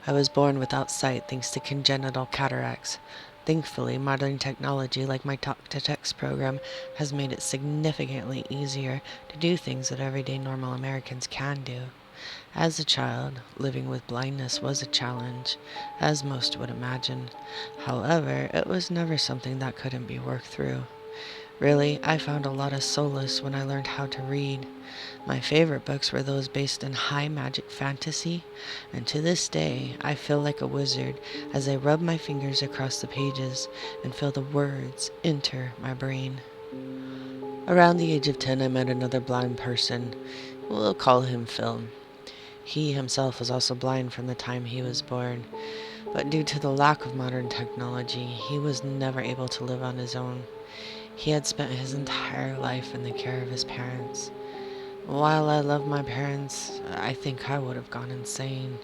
I was born without sight thanks to congenital cataracts. Thankfully, modern technology like my talk-to-text program has made it significantly easier to do things that everyday normal Americans can do. As a child, living with blindness was a challenge, as most would imagine. However, it was never something that couldn't be worked through. Really, I found a lot of solace when I learned how to read. My favorite books were those based in high magic fantasy, and to this day, I feel like a wizard as I rub my fingers across the pages and feel the words enter my brain. Around the age of 10, I met another blind person. We'll call him Phil. He himself was also blind from the time he was born, but due to the lack of modern technology, he was never able to live on his own. He had spent his entire life in the care of his parents. While I love my parents, I think I would have gone insane.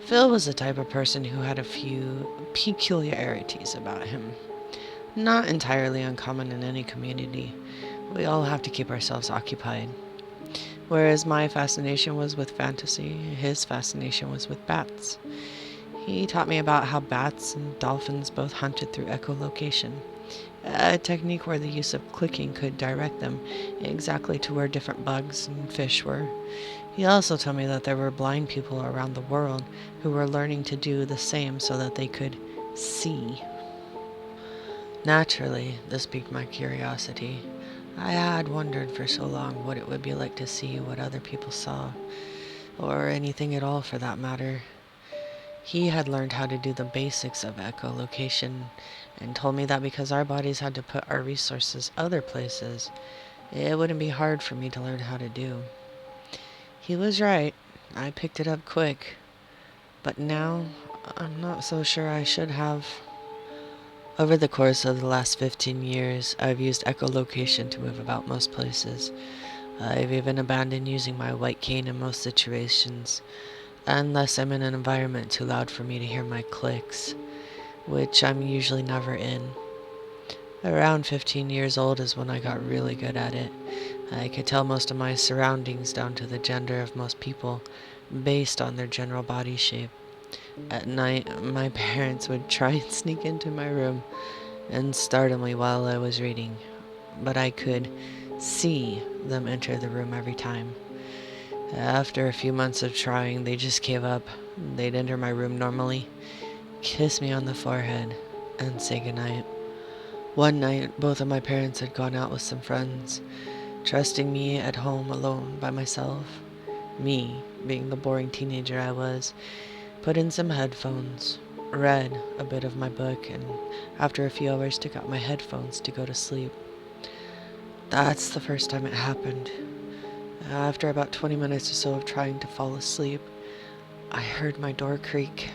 Phil was the type of person who had a few peculiarities about him. Not entirely uncommon in any community. We all have to keep ourselves occupied. Whereas my fascination was with fantasy, his fascination was with bats. He taught me about how bats and dolphins both hunted through echolocation, a technique where the use of clicking could direct them exactly to where different bugs and fish were. He also told me that there were blind people around the world who were learning to do the same so that they could see. Naturally, this piqued my curiosity. I had wondered for so long what it would be like to see what other people saw, or anything at all for that matter. He had learned how to do the basics of echolocation and told me that because our bodies had to put our resources other places, it wouldn't be hard for me to learn how to do. He was right. I picked it up quick. But now, I'm not so sure I should have. Over the course of the last 15 years, I've used echolocation to move about most places. I've even abandoned using my white cane in most situations, unless I'm in an environment too loud for me to hear my clicks, which I'm usually never in. Around 15 years old is when I got really good at it. I could tell most of my surroundings down to the gender of most people based on their general body shape. At night, my parents would try and sneak into my room and startle me while I was reading, but I could see them enter the room every time. After a few months of trying, they just gave up. They'd enter my room normally, kiss me on the forehead, and say goodnight. One night, both of my parents had gone out with some friends, trusting me at home alone by myself. Me, being the boring teenager I was, put in some headphones, read a bit of my book, and after a few hours took out my headphones to go to sleep. That's the first time it happened. After about 20 minutes or so of trying to fall asleep, I heard my door creak.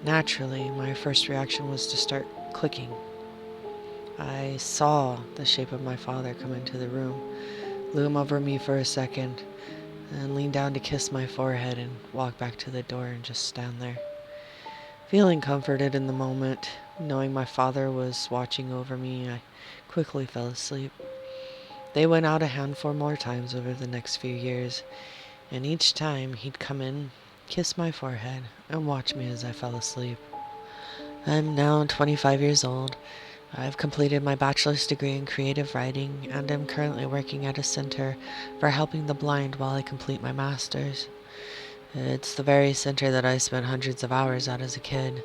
Naturally, my first reaction was to start clicking. I saw the shape of my father come into the room, loom over me for a second, and lean down to kiss my forehead and walk back to the door and just stand there. Feeling comforted in the moment, knowing my father was watching over me, I quickly fell asleep. They went out a handful more times over the next few years, and each time he'd come in, kiss my forehead, and watch me as I fell asleep. I'm now 25 years old. I've completed my bachelor's degree in creative writing, and am currently working at a center for helping the blind while I complete my master's. It's the very center that I spent hundreds of hours at as a kid.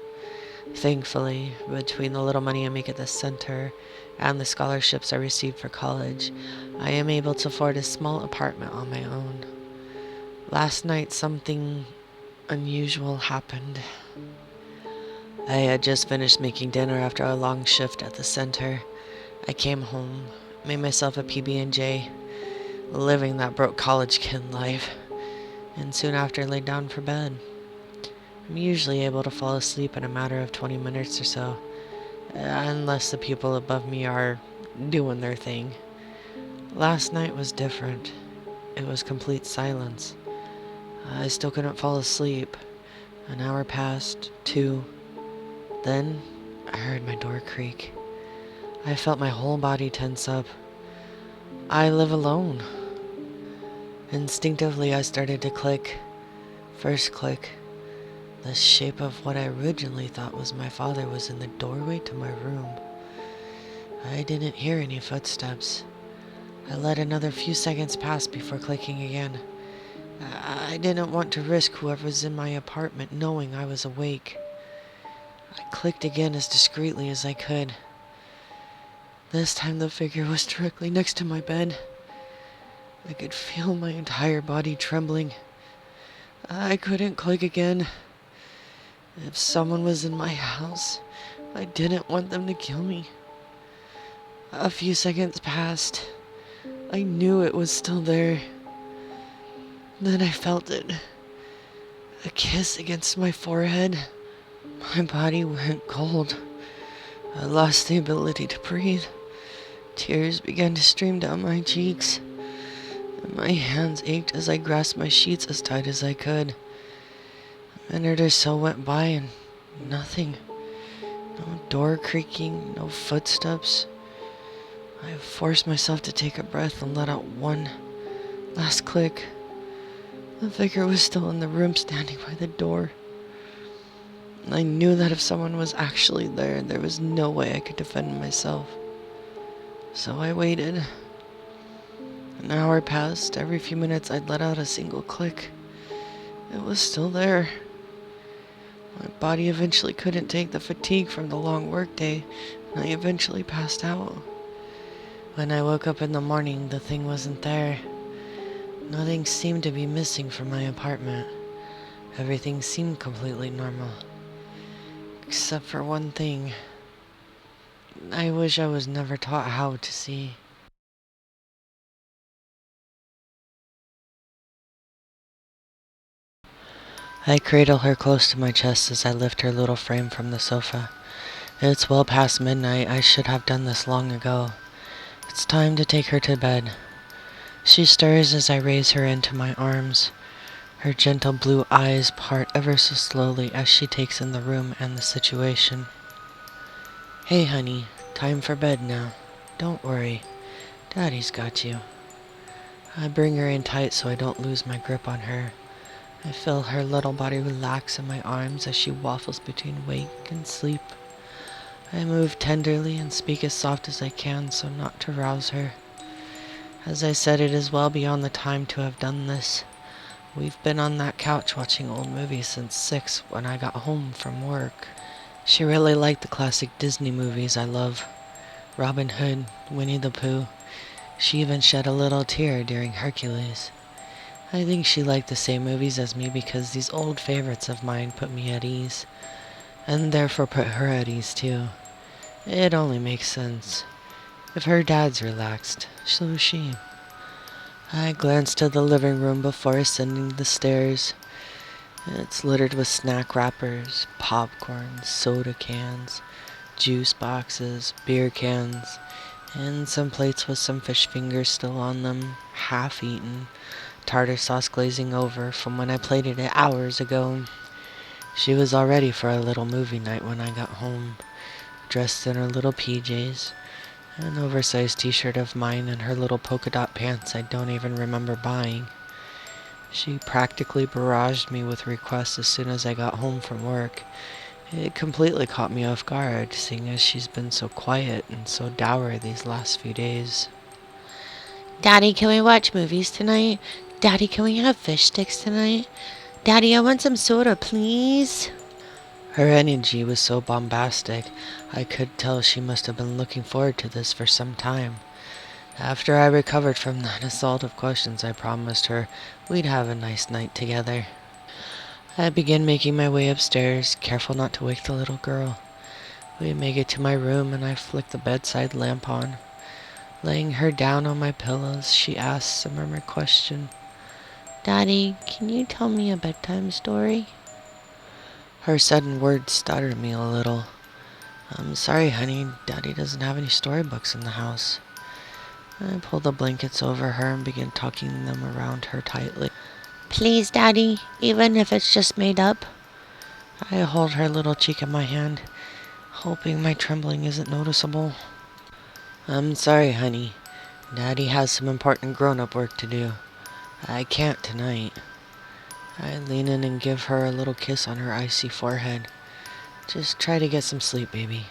Thankfully, between the little money I make at the center and the scholarships I receive for college, I am able to afford a small apartment on my own. Last night, something unusual happened. I had just finished making dinner after a long shift at the center. I came home, made myself a PB&J, living that broke college kid life, and soon after laid down for bed. I'm usually able to fall asleep in a matter of 20 minutes or so, unless the people above me are doing their thing. Last night was different. It was complete silence. I still couldn't fall asleep. An hour passed, two. Then I heard my door creak. I felt my whole body tense up. I live alone. Instinctively, I started to click. First click, The shape of what I originally thought was my father was in the doorway to my room. I didn't hear any footsteps. I let another few seconds pass before clicking again. I didn't want to risk whoever's in my apartment knowing I was awake. I clicked again as discreetly as I could. This time the figure was directly next to my bed. I could feel my entire body trembling. I couldn't click again. If someone was in my house, I didn't want them to kill me. A few seconds passed. I knew it was still there. Then I felt it. A kiss against my forehead. My body went cold. I lost the ability to breathe. Tears began to stream down my cheeks. And my hands ached as I grasped my sheets as tight as I could. A minute or so went by and nothing. No door creaking, no footsteps. I forced myself to take a breath and let out one last click. The figure was still in the room, standing by the door. I knew that if someone was actually there, there was no way I could defend myself. So I waited. An hour passed. Every few minutes I'd let out a single click. It was still there. My body eventually couldn't take the fatigue from the long workday, and I eventually passed out. When I woke up in the morning, the thing wasn't there. Nothing seemed to be missing from my apartment. Everything seemed completely normal. Except for one thing. I wish I was never taught how to see. I cradle her close to my chest as I lift her little frame from the sofa. It's well past midnight. I should have done this long ago. It's time to take her to bed. She stirs as I raise her into my arms. Her gentle blue eyes part ever so slowly as she takes in the room and the situation. Hey, honey, time for bed now. Don't worry. Daddy's got you. I bring her in tight so I don't lose my grip on her. I feel her little body relax in my arms as she waffles between wake and sleep. I move tenderly and speak as soft as I can so not to rouse her. As I said, it is well beyond the time to have done this. We've been on that couch watching old movies since 6 when I got home from work. She really liked the classic Disney movies I love. Robin Hood, Winnie the Pooh. She even shed a little tear during Hercules. I think she liked the same movies as me because these old favorites of mine put me at ease. And therefore put her at ease too. It only makes sense. If her dad's relaxed, so is she. I glance to the living room before ascending the stairs. It's littered with snack wrappers, popcorn, soda cans, juice boxes, beer cans, and some plates with some fish fingers still on them, half eaten, tartar sauce glazing over from when I plated it hours ago. She was all ready for a little movie night when I got home, dressed in her little PJs, an oversized t-shirt of mine, and her little polka dot pants I don't even remember buying. She practically barraged me with requests as soon as I got home from work. It completely caught me off guard, seeing as she's been so quiet and so dour these last few days. Daddy, can we watch movies tonight? Daddy, can we have fish sticks tonight? Daddy, I want some soda, please. Her energy was so bombastic, I could tell she must have been looking forward to this for some time. After I recovered from that assault of questions, I promised her we'd have a nice night together. I began making my way upstairs, careful not to wake the little girl. We make it to my room and I flick the bedside lamp on. Laying her down on my pillows, she asks a murmured question. Daddy, can you tell me a bedtime story? Her sudden words startled me a little. I'm sorry, honey. Daddy doesn't have any storybooks in the house. I pulled the blankets over her and began tucking them around her tightly. Please, Daddy, even if it's just made up. I hold her little cheek in my hand, hoping my trembling isn't noticeable. I'm sorry, honey. Daddy has some important grown-up work to do. I can't tonight. I lean in and give her a little kiss on her icy forehead. Just try to get some sleep, baby.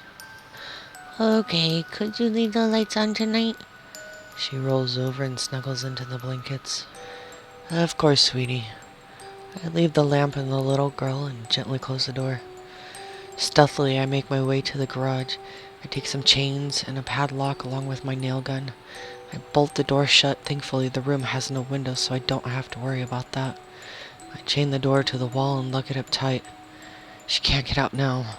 Okay, could you leave the lights on tonight? She rolls over and snuggles into the blankets. Of course, sweetie. I leave the lamp and the little girl and gently close the door. Stealthily, I make my way to the garage. I take some chains and a padlock along with my nail gun. I bolt the door shut. Thankfully, the room has no windows, so I don't have to worry about that. I chain the door to the wall and lock it up tight. She can't get out now.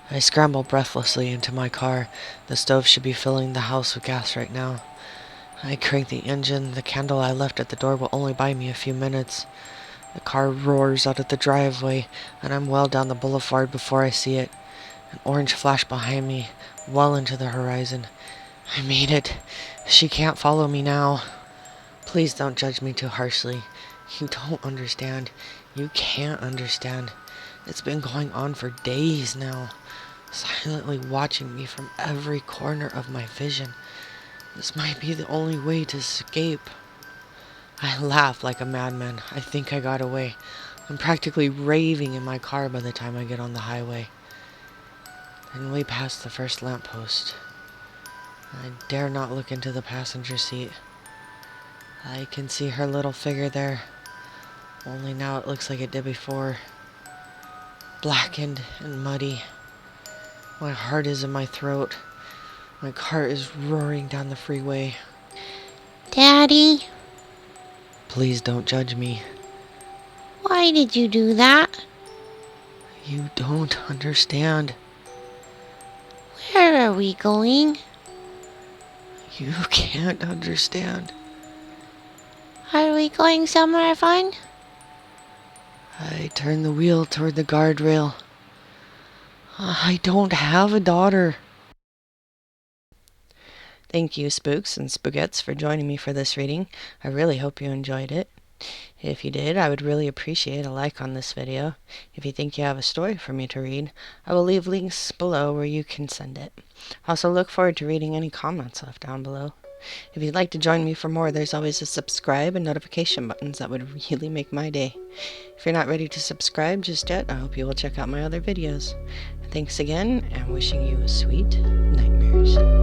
I scramble breathlessly into my car. The stove should be filling the house with gas right now. I crank the engine. The candle I left at the door will only buy me a few minutes. The car roars out of the driveway, and I'm well down the boulevard before I see it. An orange flash behind me, well into the horizon. I made it. She can't follow me now. Please don't judge me too harshly. You don't understand. You can't understand. It's been going on for days now, silently watching me from every corner of my vision. This might be the only way to escape. I laugh like a madman. I think I got away. I'm practically raving in my car by the time I get on the highway. Then we pass the first lamppost. I dare not look into the passenger seat. I can see her little figure there. Only now it looks like it did before. Blackened and muddy. My heart is in my throat. My car is roaring down the freeway. Daddy, Please don't judge me. why did you do that? You don't understand. Where are we going? You can't understand. Are we going somewhere fun? I turn the wheel toward the guardrail. I don't have a daughter. Thank you, Spooks and Spookettes, for joining me for this reading. I really hope you enjoyed it. If you did, I would really appreciate a like on this video. If you think you have a story for me to read, I will leave links below where you can send it. I also look forward to reading any comments left down below. If you'd like to join me for more, there's always a subscribe and notification buttons that would really make my day. If you're not ready to subscribe just yet, I hope you will check out my other videos. Thanks again, and wishing you sweet nightmares.